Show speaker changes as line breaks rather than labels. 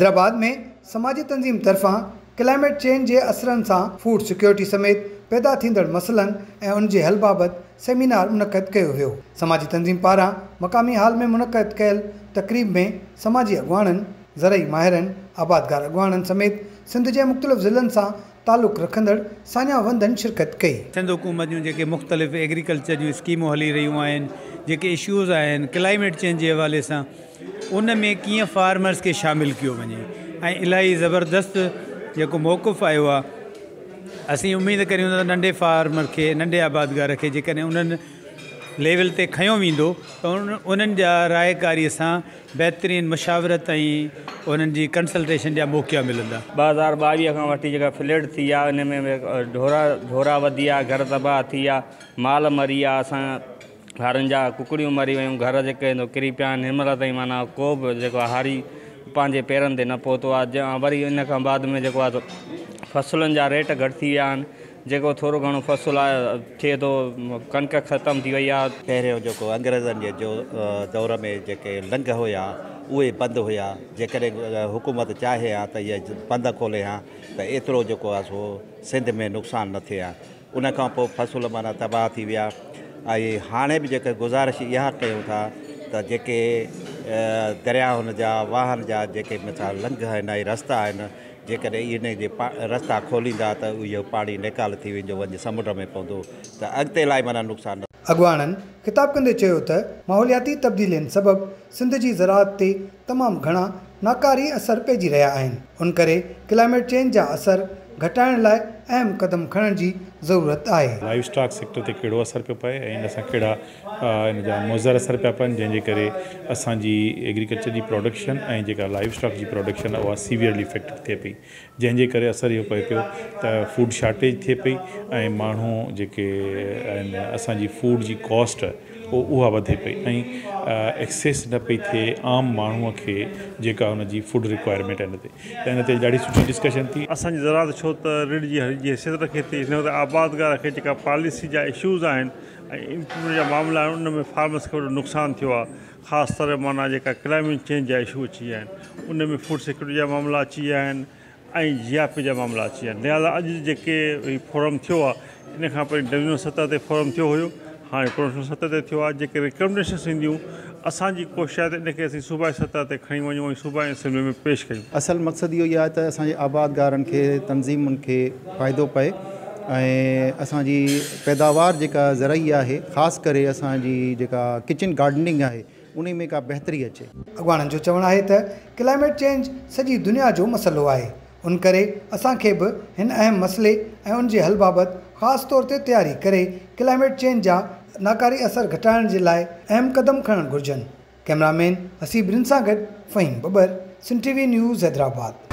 हैदराबाद में समाजी तंजीम तरफां क्लाइमेट चेंज के असरन से फूड सिक्योरिटी समेत पैदा थींदड़ मसलन और उनके हल बाबत सेमिनार मुनक़द किया हुयो। समाजी तंजीम पारा मकामी हाल में मुनक़द कयल तकरीब में समाजी अगवाणन, ज़रई माहिरन, आबादगार अगवाणन समेत सिंध के मुख्तलिफ़ ज़िलन से ताल्लुक़ रखंदड़ सान्या वंदन शिरकत कई।
सिंध हुकूमत जो मुख्तलिफ़ एग्रीकल्चर जो स्कीमूं हली रहियूं आहिनि, जेके इश्यूज़ आहिनि क्लाइमेट चेंज के हवाले से, उन में किए फार्मर्स के शामिल किया वञे। इलाही ज़बरदस्त जो मौक़ुफ़ आयो आहे। असीं उम्मीद करियूं था नंढे फार्मर के, नंढे आबादगार के जेकॾहिं उन्हनि लेवल ते खयों वेंदो त उन्हनि जा रायकारीअ सां बहितरीन मशावरत ऐं उन्हनि जी कंसल्टेशन जा मौक़ा मिलंदा।
2022 खां वठी जेका फ्लड थी आहे, इन में ढोरा वधी आहे, घर तबाह थी आहे, माल मरी आहे, असां घरनि जा कुकड़ियूं मरी वियूं, घर जेके किरी पिया आहिनि। हिनमहिल ताईं माना को बि जेको हारी पंहिंजे पेरनि ते न पहुतो आहे। वरी इन खां बाद में जेको आहे फसलुनि जा रेट घटि थी विया आहिनि। जेको थोरो घणो फसल आहे थिए थो, कणिक ख़तमु थी वई आहे।
पहिरियों जेको अंग्रेज़नि जे दौर में जेके लंघ हुया उहे बंदि हुया। जेकॾहिं हुकूमत चाहे हा त इहे बंदि खोले हा त एतिरो जेको आहे सो सिंध में नुक़सानु न थिए हा। उन खां पोइ फसल माना तबाह थी विया। ऐं हाणे बि जेके गुज़ारिश इहा कयूं था त जेके दरियाउनि जा, वाहन जा जेके मिसाल लंघ आहिनि ऐं रस्ता आहिनि, जेकॾहिं इन जे रस्ता खोलींदा त इहो पाणी निकाल थी वेंदो, वञी समुंड में पवंदो, त अॻिते लाइ माना नुक़सानु।
अगवाणन खिताब कंदे चयो त माहौलियाती तब्दीलियुनि सबबि सिंध की ज़राअत ते तमामु घणा नाकारी असर पइजी रहिया आहिनि। उन करे क्लाइमेट चेंज जा असर घटाइण लाइ अहम कदम खणण जी ज़रूरत आहे।
लाइव स्टॉक सेक्टर ते कहिड़ो असर पियो पए ऐं इन सां कहिड़ा इन जा मुज़र असर पिया पवनि, जंहिंजे करे असांजी एग्रीकल्चर जी प्रोडक्शन ऐं जेका लाइव स्टॉक जी प्रोडक्शन आहे उहा सीवियरली इफेक्ट थिए पई, जंहिंजे करे असर इहो पए पियो त फूड शॉर्टेज थिए पई ऐं माण्हू जेके आहिनि असांजी फूड जी कॉस्ट उहा वधे पई ऐं एक्सेस न पई थिए आम माण्हूअ खे जेका हुनजी फूड रिक्वायरमेंट आहे त इन ते ॾाढी सुठी डिस्कशन थी।
असांजी ज़राअत छो त रिढ़जी हलिजी हैसियत रखे थी, हिन वक़्तु आबादगार खे जेका पॉलिसी जा इशूज़ आहिनि ऐं इम्प्रूवमेंट जा मामला आहिनि, उन में फार्मर्स खे वॾो नुक़सानु थियो आहे। ख़ासि तरह माना जेका क्लाइमेट चेंज जा इशू अची विया आहिनि, उन में फूड सिक्योरिटी जा मामला अची विया आहिनि ऐं जीआरपी जा मामला अची विया आहिनि। लिहाज़ा अॼु जेके फोरम थियो आहे, इन खां पहिरीं डिवीजनल सतह ते फोरम थियो हुयो, हाँ प्रोफेशनल सतह ते थियो आहे। जेके रिकमेंडेशन्स ईंदियूं, असांजी कोशिश आहे त इनखे असीं सूबाई सतह ते खणी वञूं ऐं सूबाई असेंबली में पेश कयूं।
असल मक़सदु इहो ई आहे त असांजे आबादगारनि खे, तंज़ीमुनि खे फ़ाइदो पए ऐं असांजी पैदावार जेका ज़रई आहे, ख़ासि करे असांजी जेका किचन गार्डनिंग आहे, उन में का बहितरी अचे।
अगवाणनि जो चवणु आहे त क्लाइमेट चेंज सॼी दुनिया जो मसइलो आहे। उन करे असांखे बि हिन अहम मसइले ऐं उन जे हल बाबति ख़ासि तौर ते तयारी करे क्लाइमेट चेंज जा नाकारी असर घटाइण जे लाइ अहम कदम खणणु घुरिजनि। कैमरामैन हसीब रिन सां गॾु फ़हीम बबर, सिंध टीवी न्यूज़ हैदराबाद।